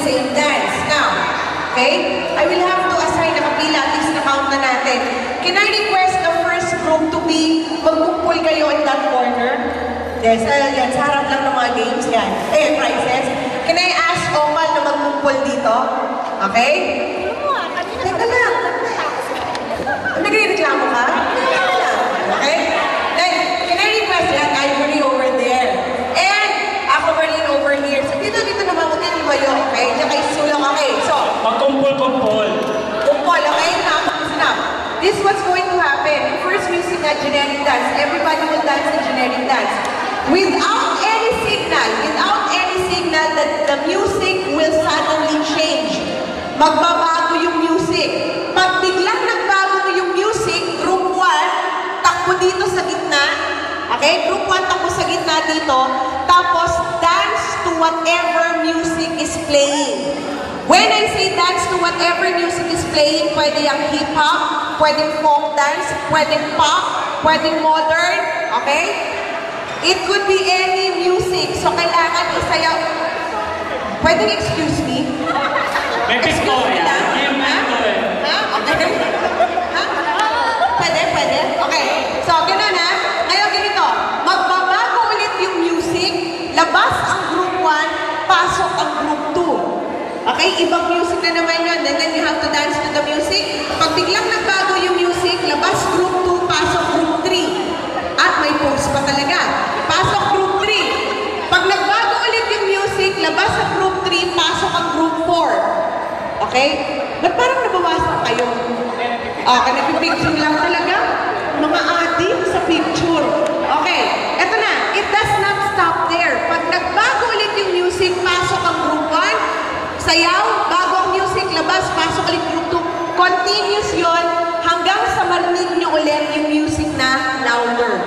same dance. Now, okay? I will have to assign nakapila, at least na-count na natin. Can I request the first group to be, magkumpul kayo in that corner? Yes, yan, sa harap lang ng mga games, yan. Prizes. Can I ask Omal na magkumpul dito? Okay? Teka lang. Nagre-reklamo ka? Okay? Then, can I request yan? Ivory over there. And, ako Marlene over here. So, dito naman ko din kayo, okay? Diyan kay Sulong, okay? So, magkumpul-kumpul. Kumpul, okay? Snap. This is what's going to happen. First music at generic dance. Everybody will dance the generic dance. Without any signal that the music will suddenly change. Magbabago yung music. Pag biglang nagbago yung music, group 1, takbo dito sa gitna. Okay? Group 1, takbo sa gitna dito. Tapos, dance to whatever music is playing. When I say dance to whatever music is playing, pwede yung hip-hop, pwedeng folk dance, pwedeng pop, pwedeng modern, okay? It could be any music. So, kailangan isayaw. Pwedeng excuse me? May Victoria. Ha? Okay. Ha? Pwede? Okay. So, gano'n ha? Ngayon, ganito. Magbabago ulit yung music. Labas ang group 1, pasok ang group 2. Okay? Ibang music na naman yun. And then you have to dance to the music. Pag biglang nagbago yung music, labas group 2, pasok group 3. At may pose pa talaga. Pasok group 3. Pag nagbago ulit yung music, labas ang group 3, pasok ang group 4. Okay? Ba't parang nabawasan kayo? Nagpipicture lang talaga? Mga adik sa picture. Okay. Eto na. It does not stop there. Pag nagbago ulit yung music, pasok ang group 1. Sayaw, bago ang music, labas, pasok ulit group 2. Continuous yon hanggang sa marinig nyo ulit yung music na louder.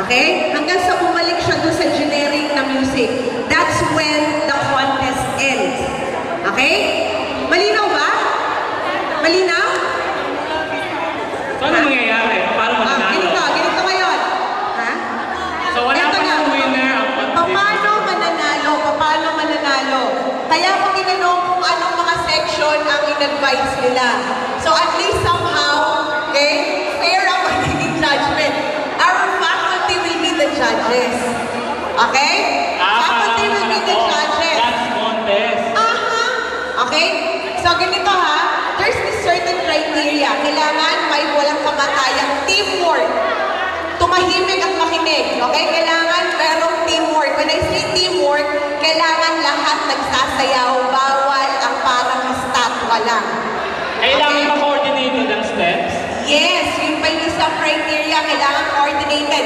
Okay? Hanggang sa bumalik siya doon sa generic na music. That's when the contest ends. Okay? Malinaw ba? Malinaw? So, ano mangyayari? Paano mananalo? Ganito ngayon. Ha? So, wala pa ng winner. Paano mananalo? Kaya kung tinanong kung anong mga section ang in-advise nila. So, at least somehow, okay, fair ang magiging judgment. Our faculty will be the judges. Okay? Faculty will be the judges. That's contest. Okay? So, ganito ha. There's this certain criteria. Kailangan may walang kamatayang teamwork. Tumahimik at makinig. Okay? Kailangan merong teamwork. When I say teamwork, kailangan lahat nagsasayaw. Bawal ang parang estatwa lang. Kailangan ma-coordinated ang steps? Yes, yun pa yung isang criteria. Kailangan coordinated.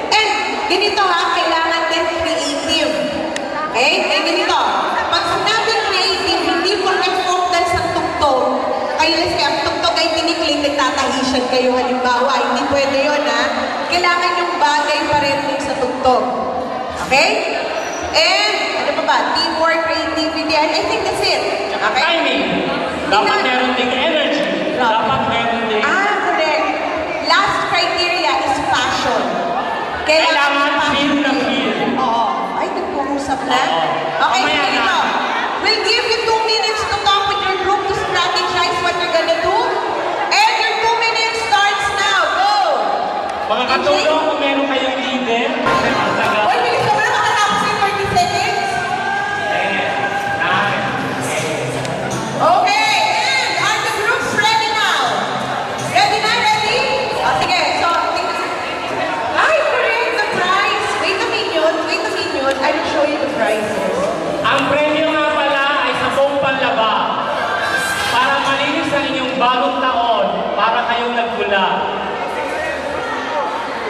And, ganito ha, kailangan din creative. Okay? Kaya ganito. Pag sinabing creative, hindi mo folk dance ang tugtog. Kayo lang siya, ang tugtog ay tinikling, nagtatahisyan kayo halimbawa. Hindi pwede yun ha. Kailangan yung bagay pa rin yung sa tugtog. Okay? And, ano pa ba? Teamwork, creativity, and I think that's it. Okay? Timing. Dapat meron ding energy. Dapat meron ding... Correct. Last criteria is passion. Kailangan feel na feel. Oo. Ay, nagpurusap na. Okay, so ganito. We'll give you 2 minutes to talk with your group to strategize what you're gonna do. And your 2 minutes starts now. Go! Mga katulong, kung meron kayong leader, Oy, bilis ka ba na makatapos yung 30 seconds? Okay, and are the groups ready now? Ready na? Ready? Sige, so, ay, correct, the prize. Wait a minute. I will show you the prizes. ang premyo nga pala ay 10 panlaba para malinis ang inyong bagong taon para kayong nagmula.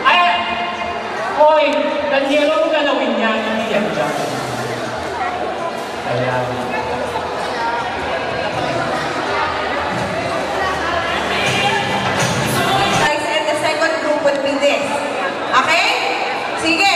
Ay, hoy, Danielo, mo galawin niya, hindi yan dyan. Ayan. And the second group would be this. Okay? Sige.